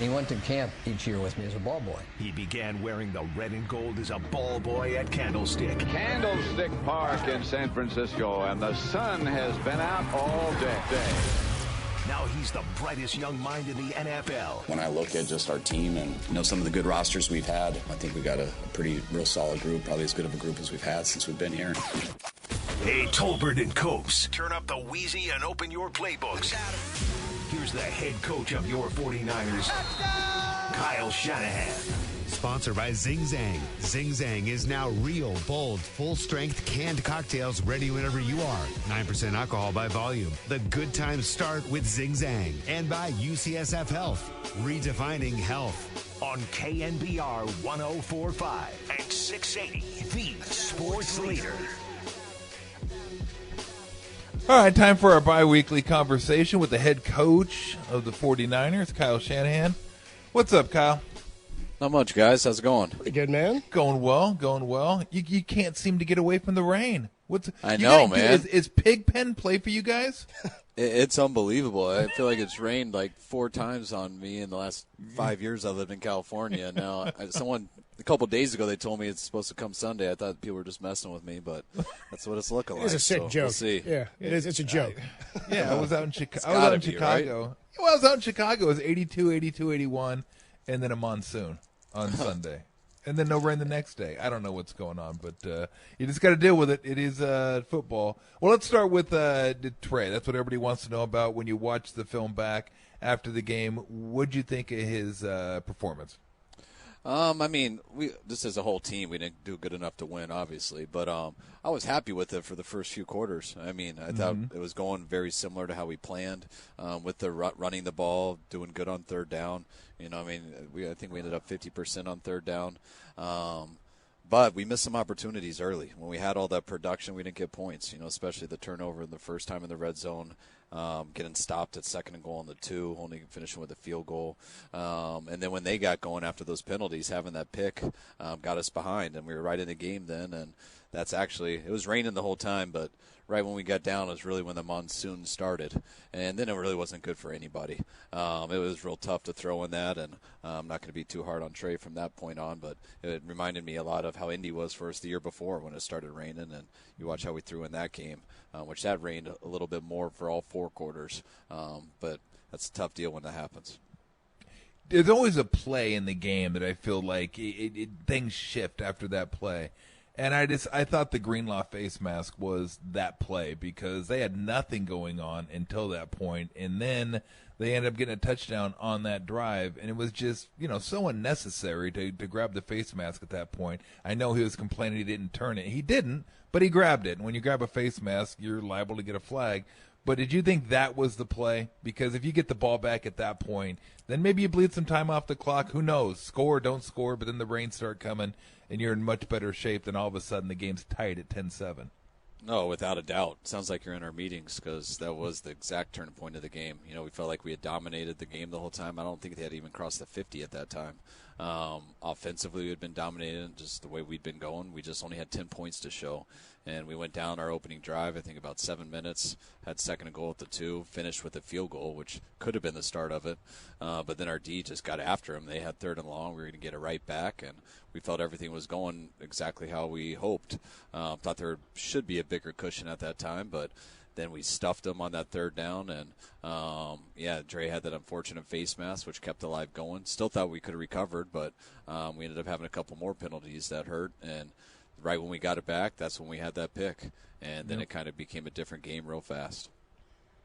He went to camp each year with me as a ball boy. He began wearing the red and gold as a ball boy at Candlestick. Candlestick Park in San Francisco, and the sun has been out all day. Now he's the brightest young mind in the NFL. When I look at just our team and some of the good rosters we've had, I think we got a pretty real solid group, probably as good of a group as we've had since we've been here. Hey, Tolbert and Copes, turn up the Wheezy and open your playbooks. Here's the head coach of your 49ers, Kyle Shanahan. Sponsored by Zing Zang. Zing Zang is now real, bold, full-strength canned cocktails ready whenever you are. 9% alcohol by volume. The good times start with Zing Zang. And by UCSF Health, redefining health. On KNBR 104.5 and 680, the sports leader. All right, time for our bi-weekly conversation with the head coach of the 49ers, Kyle Shanahan. What's up, Kyle? Not much, guys. How's it going? Pretty good, man. Going well, going well. You can't seem to get away from the rain. I know, man. Is Pigpen play for you guys? It's unbelievable. I feel like it's rained like 4 times on me in the last 5 years I lived in California. Now, a couple days ago, they told me it's supposed to come Sunday. I thought people were just messing with me, but that's what it's looking like. It's a sick joke. We'll see. Yeah, it is. It's a joke. I was out in Chicago. Right? Well, I was out in Chicago. It was 82, 81, and then a monsoon on Sunday. And then no rain the next day. I don't know what's going on, but you just got to deal with it. It is football. Well, let's start with Trey. That's what everybody wants to know about. When you watch the film back after the game, what'd you think of his performance? I mean, just as a whole team, we didn't do good enough to win, obviously. But I was happy with it for the first few quarters. I mean, I thought it was going very similar to how we planned with the running the ball, doing good on third down. I think we ended up 50% on third down. But we missed some opportunities early. When we had all that production, we didn't get points, especially the turnover in the first time in the red zone, getting stopped at 2nd and goal on the 2, only finishing with a field goal. And then when they got going after those penalties, having that pick got us behind, and we were right in the game then. And that's actually – it was raining the whole time, but right when we got down was really when the monsoon started. And then it really wasn't good for anybody. It was real tough to throw in that, and I'm not going to be too hard on Trey from that point on, but it reminded me a lot of how Indy was for us the year before when it started raining, and you watch how we threw in that game, which that rained a little bit more for all 4 quarters. But that's a tough deal when that happens. There's always a play in the game that I feel like things shift after that play. And I thought the Greenlaw face mask was that play because they had nothing going on until that point, and then they ended up getting a touchdown on that drive, and it was just so unnecessary to grab the face mask at that point. I know he was complaining he didn't turn it. He didn't, but he grabbed it. And when you grab a face mask, you're liable to get a flag. But did you think that was the play? Because if you get the ball back at that point, then maybe you bleed some time off the clock. Who knows? Score or don't score, but then the rains start coming, and you're in much better shape than all of a sudden the game's tight at 10-7. No, without a doubt. Sounds like you're in our meetings because that was the exact turning point of the game. We felt like we had dominated the game the whole time. I don't think they had even crossed the 50 at that time. Offensively, we had been dominated just the way we'd been going. We just only had 10 points to show. And we went down our opening drive, I think about 7 minutes, had 2nd and goal at the 2, finished with a field goal, which could have been the start of it. But then our D just got after him. They had 3rd and long. We were going to get it right back, and we felt everything was going exactly how we hoped. Thought there should be a bigger cushion at that time, but then we stuffed them on that 3rd down, and Trey had that unfortunate face mask, which kept the live going. Still thought we could have recovered, but we ended up having a couple more penalties that hurt, and right when we got it back, that's when we had that pick, and then it kind of became a different game real fast.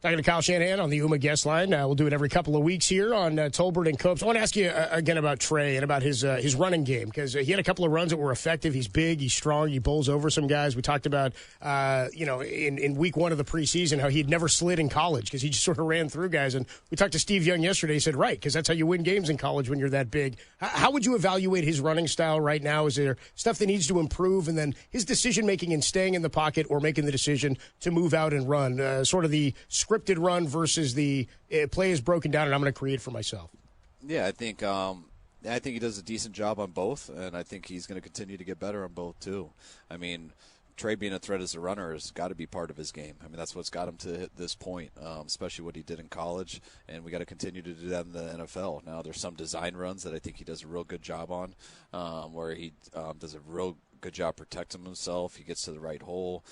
Talking to Kyle Shanahan on the UMA guest line. We'll do it every couple of weeks here on Tolbert and Copes. I want to ask you again about Trey and about his running game because he had a couple of runs that were effective. He's big, he's strong, he bowls over some guys. We talked about, in week 1 of the preseason how he'd never slid in college because he just sort of ran through guys. And we talked to Steve Young yesterday. He said, right, because that's how you win games in college when you're that big. How would you evaluate his running style right now? Is there stuff that needs to improve? And then his decision-making in staying in the pocket or making the decision to move out and run, sort of the scripted run versus the play is broken down and I'm going to create for myself. Yeah, I think he does a decent job on both, and I think he's going to continue to get better on both too. I mean, Trey being a threat as a runner has got to be part of his game. I mean, that's what's got him to this point, especially what he did in college, and we got to continue to do that in the NFL. Now, there's some design runs that I think he does a real good job on, where he does a real good job protecting himself. He gets to the right hole,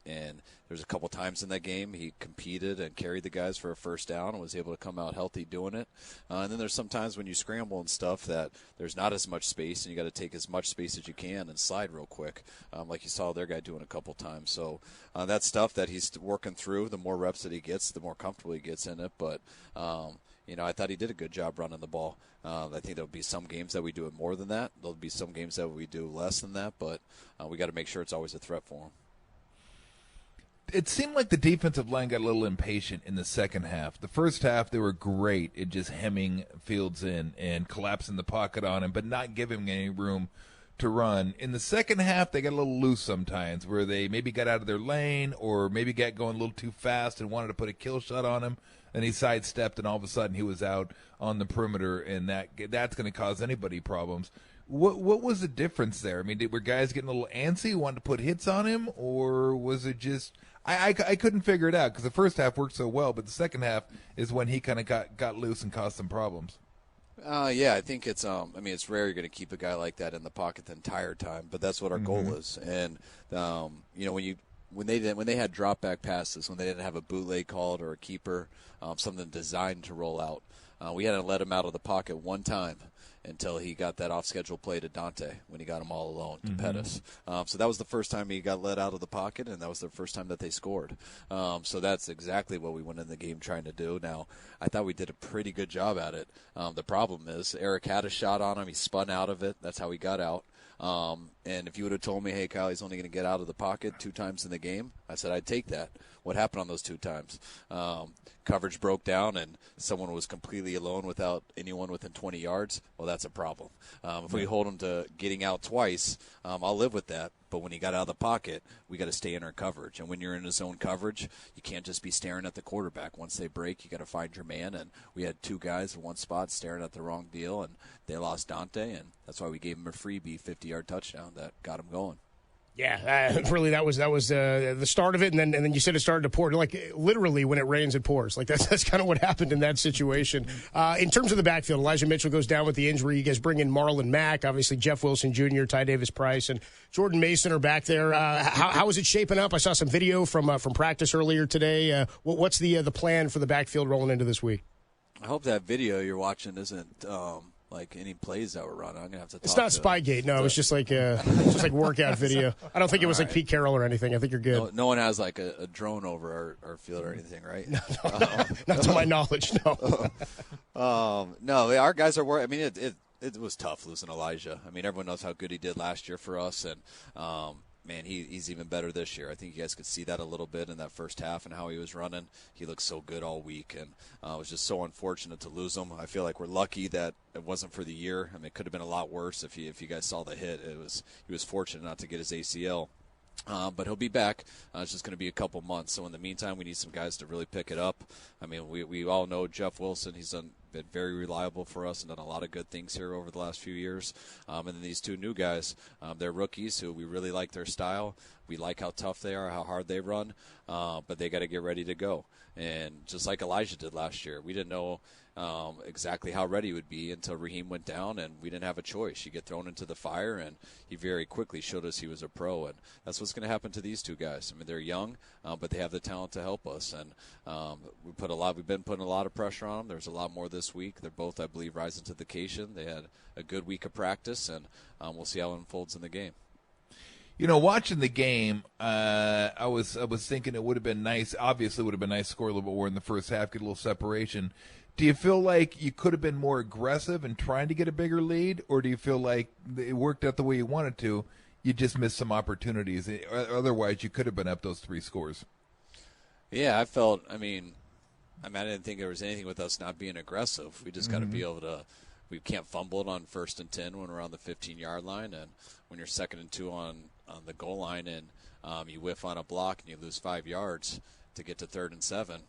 and there's a couple times in that game he competed and carried the guys for a first down and was able to come out healthy doing it. And then there's some times when you scramble and stuff that there's not as much space, and you got to take as much space as you can and slide real quick, like you saw their guy doing a couple times. So that's stuff that he's working through. The more reps that he gets, the more comfortable he gets in it. But I thought he did a good job running the ball. I think there'll be some games that we do it more than that. There'll be some games that we do less than that, but we got to make sure it's always a threat for him. It seemed like the defensive line got a little impatient in the second half. The first half, they were great at just hemming Fields in and collapsing the pocket on him, but not giving him any room to run. In the second half, they got a little loose sometimes, where they maybe got out of their lane or maybe got going a little too fast and wanted to put a kill shot on him, and he sidestepped, and all of a sudden he was out on the perimeter, and that's going to cause anybody problems. What was the difference there? I mean, were guys getting a little antsy, wanted to put hits on him, or was it just I couldn't figure it out because the first half worked so well, but the second half is when he kind of got loose and caused some problems. Yeah, I think it's it's rare you're going to keep a guy like that in the pocket the entire time, but that's what our goal is. And when they had drop back passes, when they didn't have a bootleg called or a keeper, something designed to roll out, we had to let him out of the pocket one time until he got that off-schedule play to Dante when he got him all alone to Pettis. So that was the first time he got let out of the pocket, and that was the first time that they scored. So that's exactly what we went in the game trying to do. Now, I thought we did a pretty good job at it. The problem is Eric had a shot on him. He spun out of it. That's how he got out. And if you would have told me, hey, Kyle, he's only going to get out of the pocket 2 times in the game, I said I'd take that. What happened on those 2 times? Coverage broke down and someone was completely alone without anyone within 20 yards. Well, that's a problem. If we hold him to getting out twice, I'll live with that. But when he got out of the pocket, we got to stay in our coverage. And when you're in a zone coverage, you can't just be staring at the quarterback. Once they break, you got to find your man. And we had 2 guys in one spot staring at the wrong deal, and they lost Dante, and that's why we gave him a freebie 50-yard touchdown that got him going. Yeah, really, that was the start of it, and then you said it started to pour. Like literally, when it rains, it pours. Like that's kind of what happened in that situation. In terms of the backfield, Elijah Mitchell goes down with the injury. You guys bring in Marlon Mack, obviously Jeff Wilson Jr., Ty Davis Price, and Jordan Mason are back there. How is it shaping up? I saw some video from practice earlier today. What's the plan for the backfield rolling into this week? I hope that video you're watching isn't. Like any plays that were running, I'm gonna have to. It's not Spygate, no. It's just like workout video. I don't think it was like Pete Carroll or anything. I think you're good. No one has like a drone over our field or anything, right? No, not to my knowledge, no. No, our guys are working. I mean, it was tough losing Elijah. I mean, everyone knows how good he did last year for us, and man, he's even better this year. I think you guys could see that a little bit in that first half and how he was running. He looked so good all week, and it was just so unfortunate to lose him. I feel like we're lucky that it wasn't for the year. I mean, it could have been a lot worse if you guys saw the hit. He was fortunate not to get his ACL. But he'll be back. It's just going to be a couple months. So in the meantime, we need some guys to really pick it up. I mean, we all know Jeff Wilson. He's been very reliable for us and done a lot of good things here over the last few years. And then these 2 new guys, they're rookies who we really like their style. We like how tough they are, how hard they run, but they got to get ready to go. And just like Elijah did last year, we didn't know exactly how ready he would be until Raheem went down, and we didn't have a choice. You get thrown into the fire, and he very quickly showed us he was a pro, and that's what's going to happen to these 2 guys. I mean, they're young, but they have the talent to help us, and we've been putting a lot of pressure on them. There's a lot more this week. They're both, I believe, rising to the occasion. They had a good week of practice, and we'll see how it unfolds in the game. You know, watching the game, I was thinking it would have been nice. Obviously, it would have been nice to score a little bit more in the first half, get a little separation. Do you feel like you could have been more aggressive in trying to get a bigger lead, or do you feel like it worked out the way you wanted to? You just missed some opportunities. Otherwise, you could have been up those 3 scores. Yeah, I felt. I didn't think there was anything with us not being aggressive. We just got to be able to. We can't fumble it on 1st and 10 when we're on the 15-yard line, and when you're 2nd and 2 on the goal line, and you whiff on a block and you lose 5 yards to get to 3rd and 7.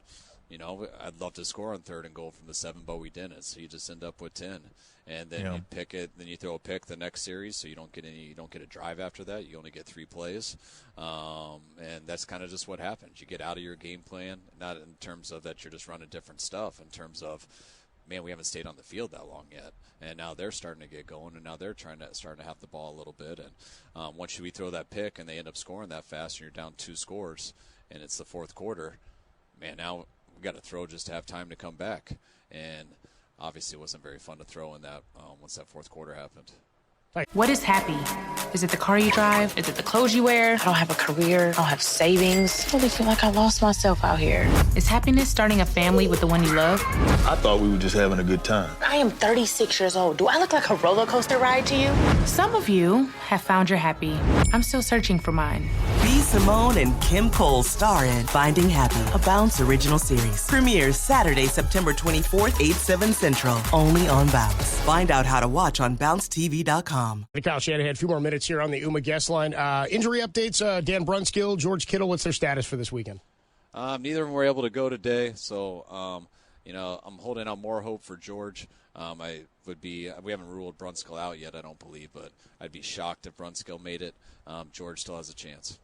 I'd love to score on 3rd and goal from the 7, but we didn't. So you just end up with 10, and then you pick it. Then you throw a pick the next series, so you don't get a drive after that. You only get 3 plays, and that's kind of just what happens. You get out of your game plan, not in terms of that you're just running different stuff. In terms of, man, we haven't stayed on the field that long yet, and now they're starting to get going, and now they're starting to have the ball a little bit. And once we throw that pick, and they end up scoring that fast, and you're down 2 scores, and it's the 4th quarter, man, now we got to throw just to have time to come back. And obviously it wasn't very fun to throw in that once that 4th quarter happened. What is happy? Is it the car you drive? Is it the clothes you wear? I don't have a career. I don't have savings. I really feel like I lost myself out here. Is happiness starting a family with the one you love? I thought we were just having a good time. I am 36 years old. Do I look like a roller coaster ride to you? Some of you have found your happy. I'm still searching for mine. B. Simone and Kim Cole star in Finding Happy, a Bounce original series. Premieres Saturday, September 24th, 8/7 Central, only on Bounce. Find out how to watch on BounceTV.com. Kyle Shanahan, a few more minutes here on the UMA guest line. Injury updates, Dan Brunskill, George Kittle, what's their status for this weekend? Neither of them were able to go today, so I'm holding out more hope for George. We haven't ruled Brunskill out yet, I don't believe, but I'd be shocked if Brunskill made it. George still has a chance.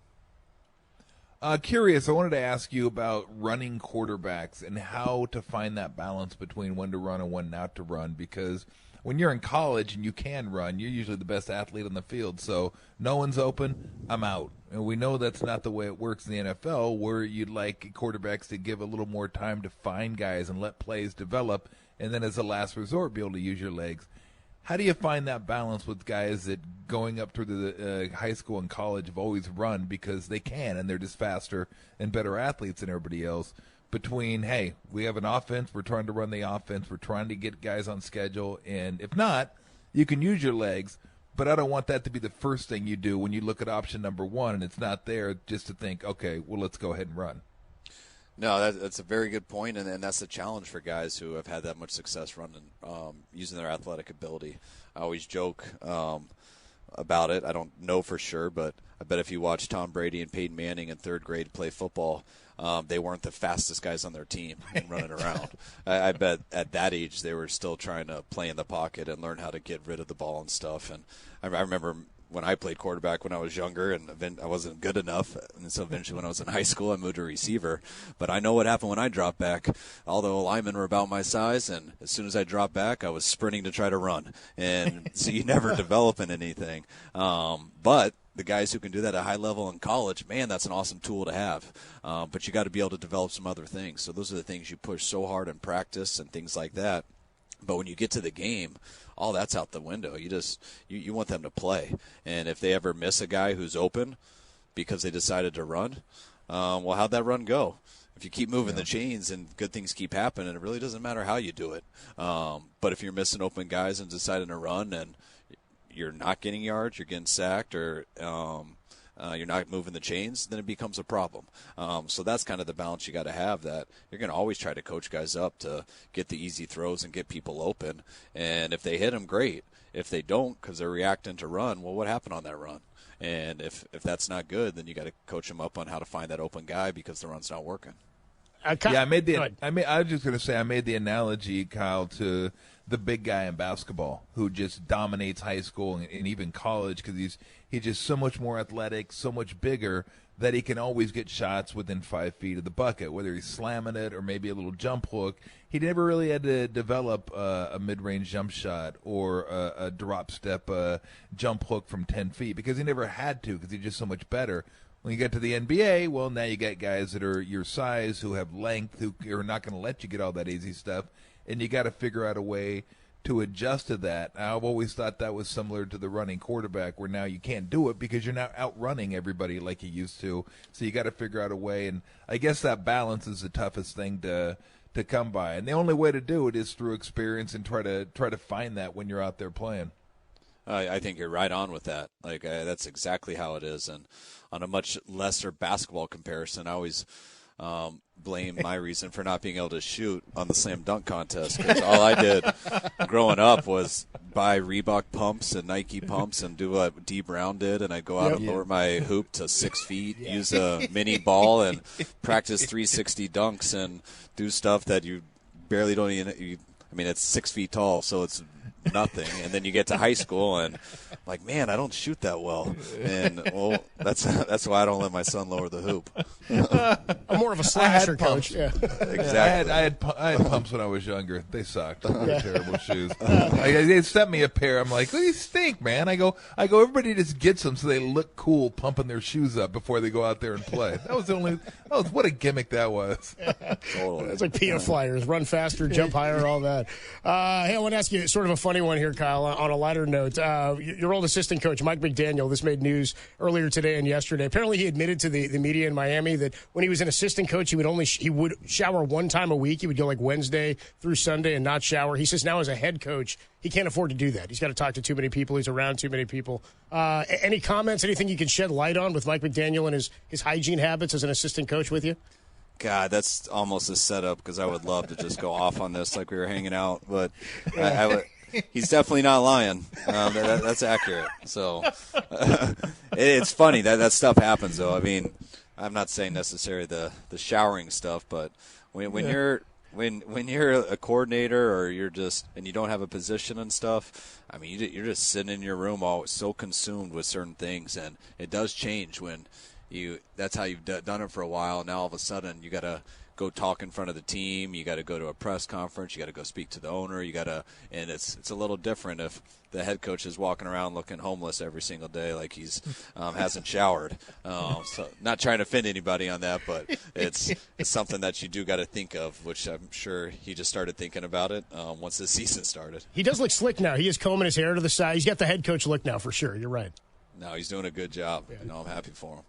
Curious, I wanted to ask you about running quarterbacks and how to find that balance between when to run and when not to run, because when you're in college and you can run, you're usually the best athlete on the field. So no one's open, I'm out. And we know that's not the way it works in the NFL, where you'd like quarterbacks to give a little more time to find guys and let plays develop, and then as a last resort be able to use your legs. How do you find that balance with guys that going up through the high school and college have always run because they can and they're just faster and better athletes than everybody else, between, hey, we have an offense, we're trying to run the offense, we're trying to get guys on schedule, and if not, you can use your legs, but I don't want that to be the first thing you do when you look at option number 1 and it's not there, just to think, okay, well, let's go ahead and run. No, that's a very good point, and that's the challenge for guys who have had that much success running, using their athletic ability. I always joke about it. I don't know for sure, but I bet if you watch Tom Brady and Peyton Manning in 3rd grade play football, they weren't the fastest guys on their team and running around. I bet at that age they were still trying to play in the pocket and learn how to get rid of the ball and stuff. And I remember when I played quarterback when I was younger, and I wasn't good enough, and so eventually when I was in high school, I moved to receiver. But I know what happened when I dropped back. All the linemen were about my size, and as soon as I dropped back, I was sprinting to try to run. And so you never develop in anything. But the guys who can do that at a high level in college, man, that's an awesome tool to have. But you got to be able to develop some other things. So those are the things you push so hard in practice and things like that. But when you get to the game, all that's out the window. You want them to play. And if they ever miss a guy who's open because they decided to run, well, how'd that run go? If you keep moving the chains and good things keep happening, it really doesn't matter how you do it. But if you're missing open guys and deciding to run and you're not getting yards, you're getting sacked, or you're not moving the chains, then it becomes a problem. So that's kind of the balance you got to have, that you're going to always try to coach guys up to get the easy throws and get people open. And if they hit them, great. If they don't because they're reacting to run, well, what happened on that run? And if that's not good, then you got to coach them up on how to find that open guy because the run's not working. I was just going to say, I made the analogy, Kyle, to the big guy in basketball who just dominates high school and even college because he's just so much more athletic, so much bigger that he can always get shots within 5 feet of the bucket, whether he's slamming it or maybe a little jump hook. He never really had to develop a mid-range jump shot or a drop step jump hook from 10 feet because he never had to because he's just so much better. When you get to the NBA, well, now you got guys that are your size who have length who are not going to let you get all that easy stuff, and you got to figure out a way to adjust to that. I've always thought that was similar to the running quarterback, where now you can't do it because you're not outrunning everybody like you used to. So you got to figure out a way, and I guess that balance is the toughest thing to come by. And the only way to do it is through experience and try to find that when you're out there playing. I think you're right on with that. That's exactly how it is. And on a much lesser basketball comparison, I always blame my reason for not being able to shoot on the slam dunk contest because all I did growing up was buy Reebok pumps and Nike pumps and do what D Brown did, and I'd go out and lower my hoop to 6 feet, use a mini ball, and practice 360 dunks and do stuff that you barely don't even. I mean, it's 6 feet tall, so it's nothing. And then you get to high school, and like, man, I don't shoot that well. And well, that's why I don't let my son lower the hoop. I'm more of a slasher coach. Yeah. Exactly. I had pumps when I was younger. They sucked. They were terrible shoes. They sent me a pair. I'm like, these stink, man. I go. Everybody just gets them so they look cool, pumping their shoes up before they go out there and play. That was the only. What a gimmick that was. Totally. It's like PF Flyers, run faster, jump higher, all that. Hey, I want to ask you sort of a funny one here, Kyle. On a lighter note, your old assistant coach, Mike McDaniel. This made news earlier today and yesterday. Apparently, he admitted to the media in Miami that when he was an assistant coach, he would shower one time a week. He would go like Wednesday through Sunday and not shower. He says now as a head coach, he can't afford to do that. He's got to talk to too many people. He's around too many people. Any comments, anything you can shed light on with Mike McDaniel and his hygiene habits as an assistant coach with you? God, that's almost a setup because I would love to just go off on this like we were hanging out, but he's definitely not lying. That's accurate. So it's funny that stuff happens, though. I mean, I'm not saying necessarily the showering stuff, but when you're a coordinator or you're just and you don't have a position and stuff, I mean, you're just sitting in your room all so consumed with certain things, and it does change when that's how you've done it for a while. Now all of a sudden you got to go talk in front of the team. You got to go to a press conference. You got to go speak to the owner. And it's a little different if the head coach is walking around looking homeless every single day, like he's hasn't showered. So not trying to offend anybody on that, but it's something that you do got to think of, which I'm sure he just started thinking about it once the season started. He does look slick now. He is combing his hair to the side. He's got the head coach look now for sure. You're right. No, he's doing a good job. I'm happy for him.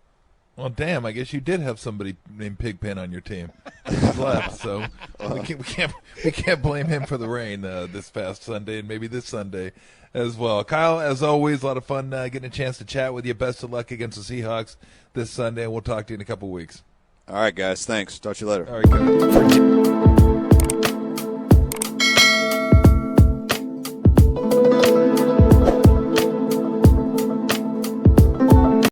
Well, damn! I guess you did have somebody named Pigpen on your team. He's left, so we can't blame him for the rain this past Sunday and maybe this Sunday as well. Kyle, as always, a lot of fun getting a chance to chat with you. Best of luck against the Seahawks this Sunday, and we'll talk to you in a couple weeks. All right, guys. Thanks. Talk to you later. All right, Kyle.